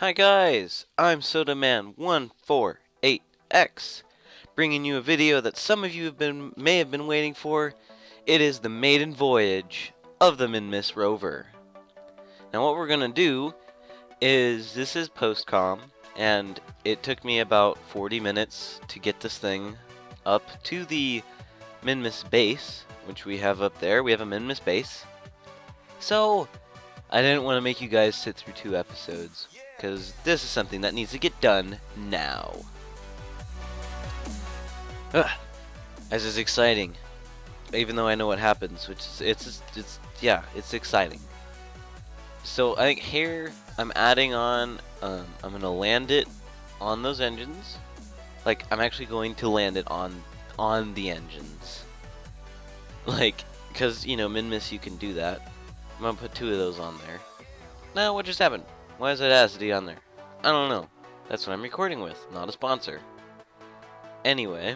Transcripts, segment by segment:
Hi guys, I'm SodaMan148X, bringing you a video that some of you may have been waiting for. It is the maiden voyage of the Minmus Rover. Now what we're gonna do is, this is post-com, and it took me about 40 minutes to get this thing up to the Minmus base, which we have up there. We have a Minmus base. So I didn't want to make you guys sit through 2 episodes, because this is something that needs to get done now. This is exciting, even though I know what happens, which is, it's exciting. So I think here I'm adding on, I'm going to land it on those engines. Like, I'm actually going to land it on the engines. Like, because, you know, Minmus, you can do that. I'm going to put 2 of those on there. Now, what just happened? Why is Audacity on there? I don't know. That's what I'm recording with, not a sponsor. Anyway,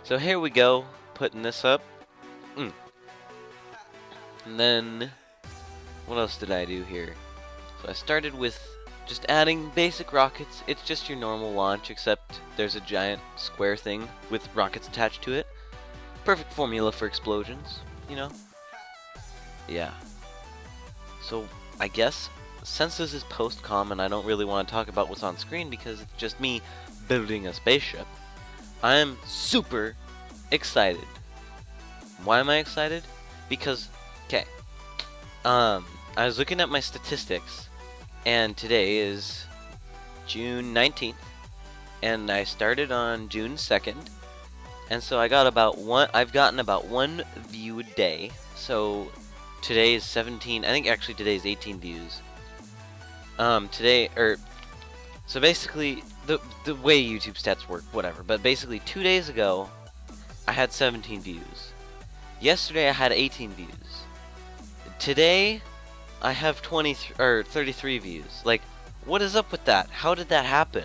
so here we go, putting this up. And then, what else did I do here? So I started with just adding basic rockets. It's just your normal launch, except there's a giant square thing with rockets attached to it. Perfect formula for explosions, you know? Yeah. So, I guess, since this is post-com and I don't really want to talk about what's on screen because it's just me building a spaceship, I am super excited. Why am I excited? Because, okay, I was looking at my statistics, and today is June 19th, and I started on June 2nd, and so I've gotten about 1 view a day. So today is 17, I think actually today is 18 views. So basically, the way YouTube stats work, whatever, but basically 2 days ago, I had 17 views. Yesterday I had 18 views. Today, I have 33 views. Like, what is up with that? How did that happen?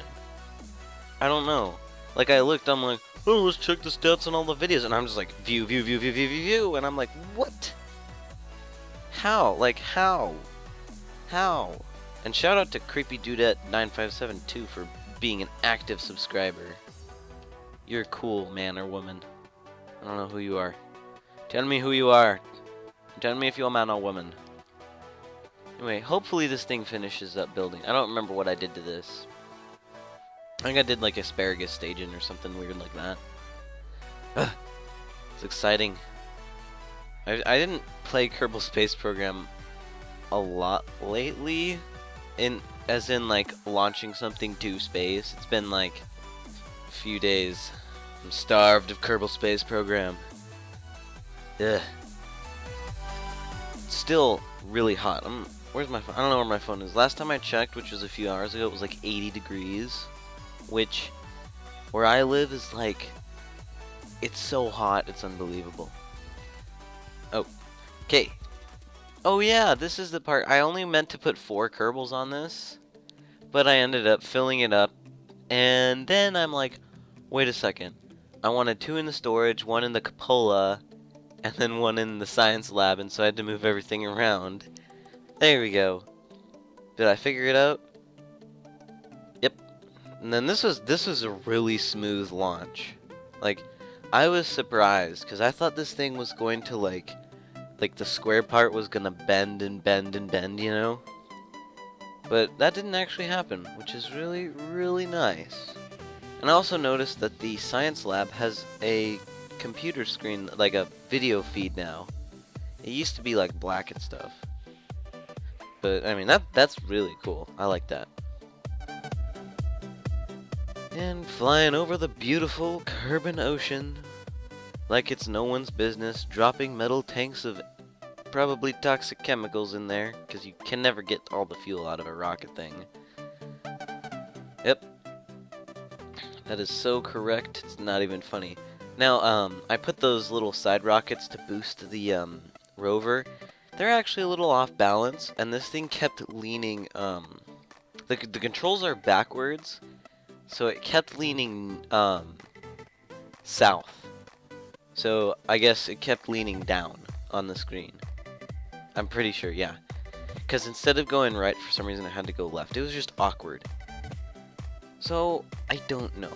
I don't know. Like, I looked, I'm like, oh, let's check the stats on all the videos, and I'm just like, view, and I'm like, what? How? Like, how? How? And shout out to CreepyDudette9572 for being an active subscriber. You're cool, man or woman. I don't know who you are. Tell me who you are. Tell me if you're a man or woman. Anyway, hopefully this thing finishes up building. I don't remember what I did to this. I think I did like asparagus staging or something weird like that. It's exciting. I didn't play Kerbal Space Program a lot lately, as in like launching something to space. It's been like a few days. I'm starved of Kerbal Space Program. Ugh. It's still really hot. Where's my phone? I don't know where my phone is. Last time I checked, which was a few hours ago, it was like 80 degrees. Which, where I live, is like, it's so hot, it's unbelievable. Oh, okay. Oh yeah, this is the part. I only meant to put 4 Kerbals on this, but I ended up filling it up. And then I'm like, wait a second. I wanted 2 in the storage, 1 in the cupola, and then 1 in the science lab, and so I had to move everything around. There we go. Did I figure it out? Yep. And then this was a really smooth launch. Like, I was surprised, because I thought this thing was going to like the square part was gonna bend and bend and bend, you know? But that didn't actually happen, which is really, really nice. And I also noticed that the science lab has a computer screen, like a video feed now. It used to be like black and stuff. But I mean, that's really cool. I like that. And flying over the beautiful Kerbin Ocean, like it's no one's business, dropping metal tanks of probably toxic chemicals in there, because you can never get all the fuel out of a rocket thing. Yep. That is so correct, it's not even funny. Now, I put those little side rockets to boost the, Rover. They're actually a little off balance, and this thing kept leaning, the controls are backwards, so it kept leaning, south. So, I guess it kept leaning down on the screen. I'm pretty sure, yeah. because instead of going right, for some reason I had to go left. It was just awkward. So I don't know.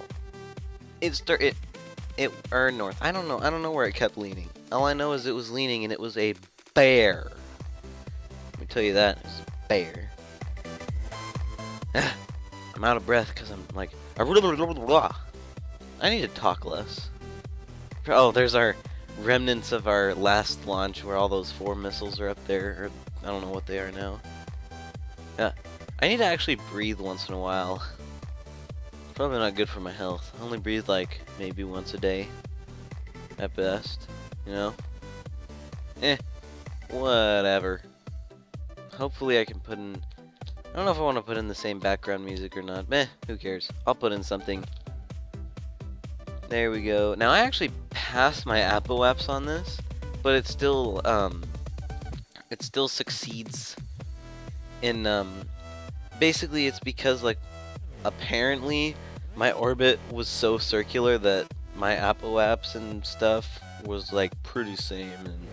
Or north. I don't know. I don't know where it kept leaning. All I know is it was leaning, and it was a bear. Let me tell you that. It's a bear. I'm out of breath because I'm like, I need to talk less. Oh, there's our remnants of our last launch where all those 4 missiles are up there. Or I don't know what they are now. Yeah, I need to actually breathe once in a while. Probably not good for my health. I only breathe like maybe once a day at best, you know? Whatever. Hopefully I can put in... I don't know if I want to put in the same background music or not. Who cares? I'll put in something. There we go. Now I actually passed my apoaps on this, but it still succeeds in, basically it's because, like, apparently my orbit was so circular that my apoaps and stuff was, like, pretty same, and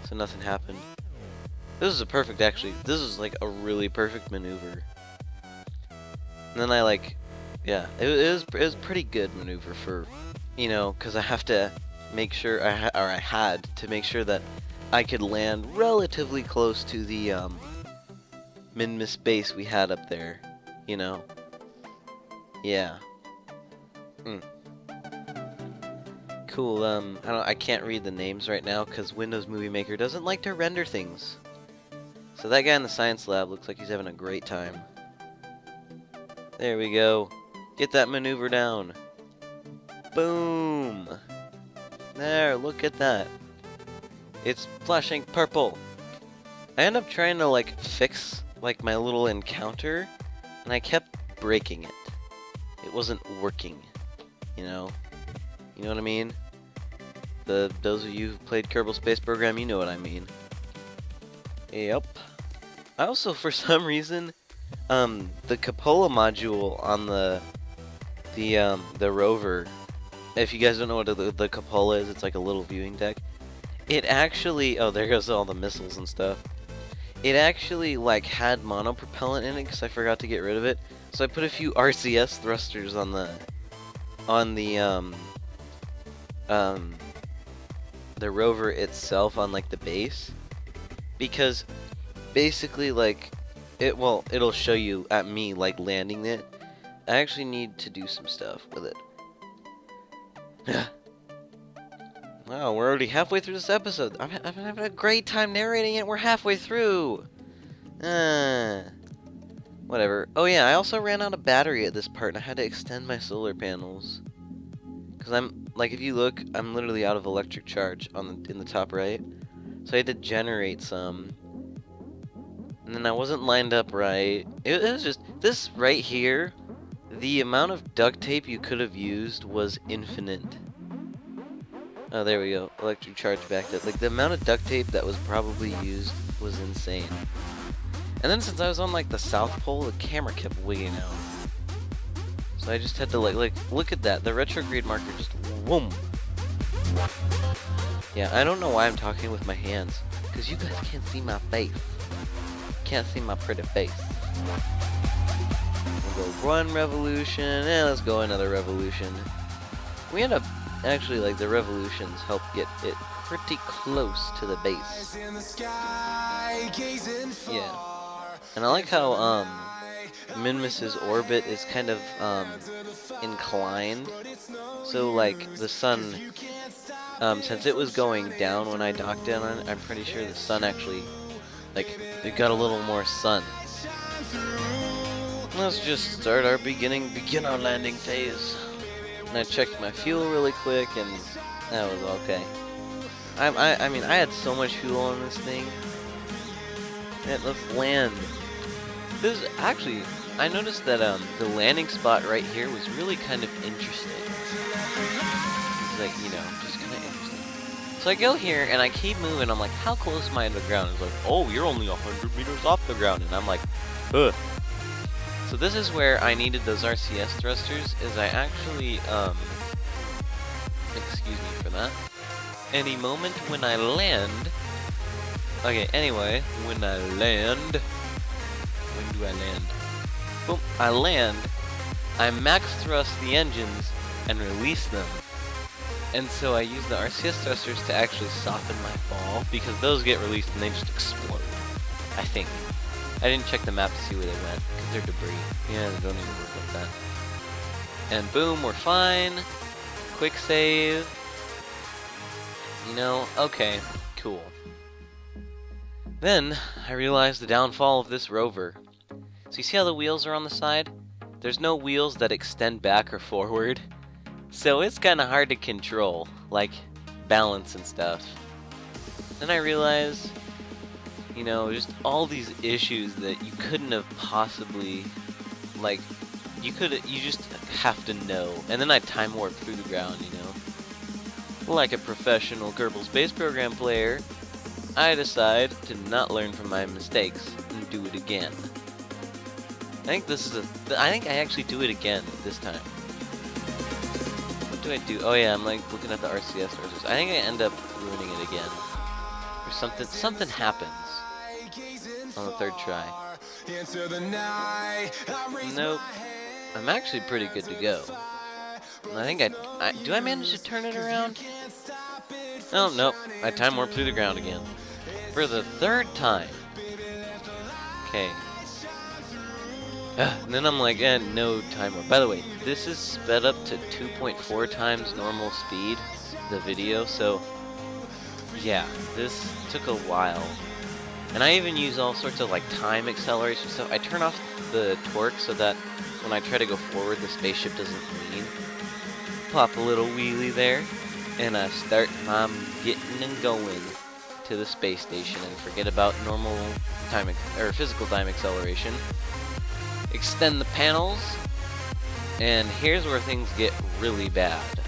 so nothing happened. This is a perfect, actually, this is, like, a really perfect maneuver. And then I, like, yeah, it was pretty good maneuver for, you know, because I have to make sure, I had to make sure that I could land relatively close to the, Minmus base we had up there, you know. Yeah. Cool, I can't read the names right now because Windows Movie Maker doesn't like to render things. So that guy in the science lab looks like he's having a great time. There we go. Get that maneuver down. Boom! There, look at that. It's flashing purple. I end up trying to, like, fix, like, my little encounter, and I kept breaking it. It wasn't working, you know? You know what I mean? Those of you who played Kerbal Space Program, you know what I mean. Yep. I also, for some reason, the cupola module on the Rover, if you guys don't know what the cupola is, it's like a little viewing deck. It actually, oh, there goes all the missiles and stuff. It actually, like, had monopropellant in it because I forgot to get rid of it. So I put a few RCS thrusters on the Rover itself, on, like, the base, because basically, like, it'll show you at me, like, landing it. I actually need to do some stuff with it. Wow, we're already halfway through this episode. I'm having a great time narrating it. We're halfway through. Whatever. Oh yeah, I also ran out of battery at this part, and I had to extend my solar panels. Cause I'm, like, if you look, I'm literally out of electric charge in the top right. So I had to generate some. And then I wasn't lined up right. It was just, this right here, the amount of duct tape you could have used was infinite. Oh, there we go. Electric charge backed up. Like, the amount of duct tape that was probably used was insane. And then since I was on, like, the South Pole, the camera kept wigging out. So I just had to, like, look at that. The retrograde marker just, whoom. Yeah, I don't know why I'm talking with my hands. Because you guys can't see my face. Can't see my pretty face. We'll go one revolution, and let's go another revolution. We end up, actually, like, the revolutions help get it pretty close to the base. Yeah. And I like how, Minmus's orbit is kind of, inclined. So, like, the sun, since it was going down when I docked in on it, I'm pretty sure the sun actually, like, it got a little more sun. Let's just start our begin our landing phase. And I checked my fuel really quick, and that was okay. I mean, I had so much fuel on this thing. Man, let's land. This is actually, I noticed that the landing spot right here was really kind of interesting. It's like, you know, just kind of interesting. So I go here and I keep moving. I'm like, how close am I to the ground? It's like, oh, you're only 100 meters off the ground, and I'm like, ugh. So this is where I needed those RCS thrusters. Is I actually excuse me for that. Any moment when I land, Okay, anyway, when I land, when do I land? Boom, I land, I max thrust the engines and release them. And so I use the RCS thrusters to actually soften my fall, because those get released and they just explode. I think. I didn't check the map to see where they went, because they're debris. Yeah, they don't even work like that. And boom, we're fine. Quick save. You know, okay, cool. Then, I realized the downfall of this Rover. So you see how the wheels are on the side? There's no wheels that extend back or forward. So it's kind of hard to control, like balance and stuff. Then I realized, you know, just all these issues that you couldn't have possibly, like, you just have to know. And then I time warp through the ground, you know. Like a professional Kerbal Space Program player, I decide to not learn from my mistakes and do it again. I think I actually do it again this time. What do I do? Oh yeah, I'm like looking at the RCS sources. I think I end up ruining it again. Or something happens on the third try. Nope. I'm actually pretty good to go. I think do I manage to turn it around? Oh, nope. I time warp through the ground again. For the third time. Okay. And then I'm like, no time warp. By the way, this is sped up to 2.4 times normal speed, the video, so yeah, this took a while. And I even use all sorts of like time acceleration stuff. I turn off the torque so that when I try to go forward, the spaceship doesn't lean. Pop a little wheelie there, and I start my getting and going to the space station and forget about normal time or physical time acceleration. Extend the panels, and here's where things get really bad,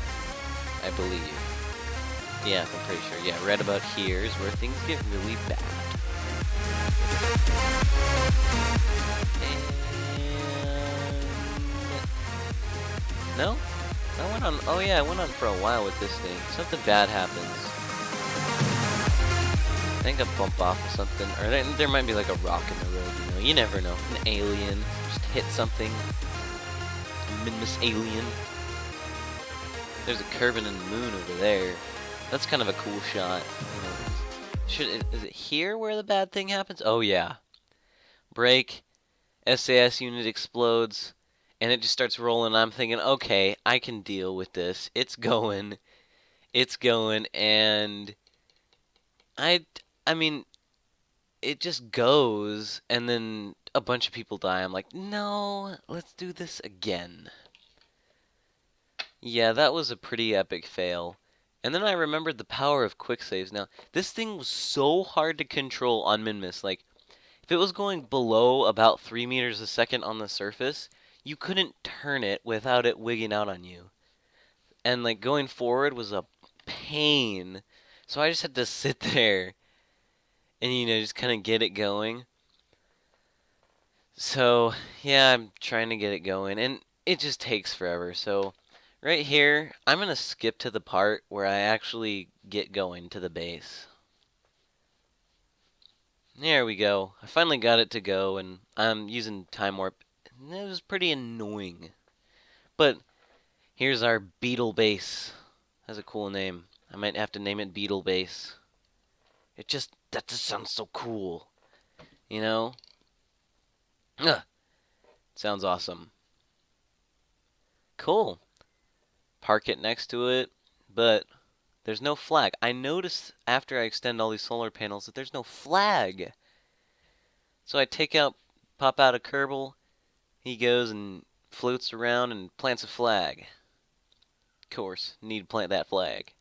I believe. Yeah, I'm pretty sure. Yeah, right about here is where things get really bad. And no? I went on, oh yeah, I went on for a while with this thing. Something bad happens. I think I bump off of something, or there might be like a rock in the road, you know. You never know. An alien just hit something. A Minmus alien. There's a curve in the moon over there. That's kind of a cool shot. You know, is it here where the bad thing happens? Oh yeah. Brake, SAS unit explodes, and it just starts rolling. I'm thinking, okay, I can deal with this. It's going, and I mean, it just goes, and then a bunch of people die. I'm like, no, let's do this again. Yeah, that was a pretty epic fail. And then I remembered the power of quick saves. Now, this thing was so hard to control on Minmus. Like, if it was going below about 3 meters a second on the surface, you couldn't turn it without it wigging out on you. And, like, going forward was a pain. So I just had to sit there and, you know, just kind of get it going. So, yeah, I'm trying to get it going, and it just takes forever. So, right here, I'm going to skip to the part where I actually get going to the base. There we go. I finally got it to go, and I'm using time warp. It was pretty annoying. But here's our Beetle base. That's a cool name. I might have to name it Beetle base. That just sounds so cool. You know? Ugh. Sounds awesome. Cool. Park it next to it, but there's no flag. I notice after I extend all these solar panels that there's no flag. So I pop out a Kerbal. He goes and floats around and plants a flag. Of course, need to plant that flag.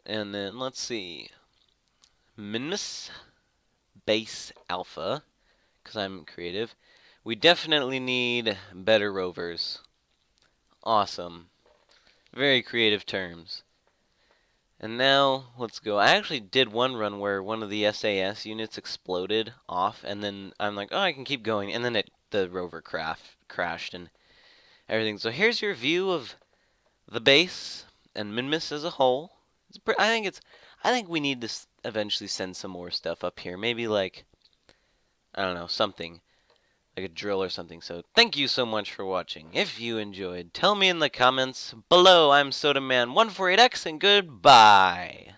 And then let's see. Minmus Base Alpha, because I'm creative. We definitely need better rovers. Awesome. Very creative terms. And now, let's go. I actually did one run where one of the SAS units exploded off, and then I'm like, oh, I can keep going. And then the rover crashed and everything. So here's your view of the base and Minmus as a whole. I think we need this. eventually send some more stuff up here. Maybe like, I don't know, something. Like a drill or something. So thank you so much for watching. If you enjoyed, tell me in the comments below. I'm SodaMan148X and goodbye.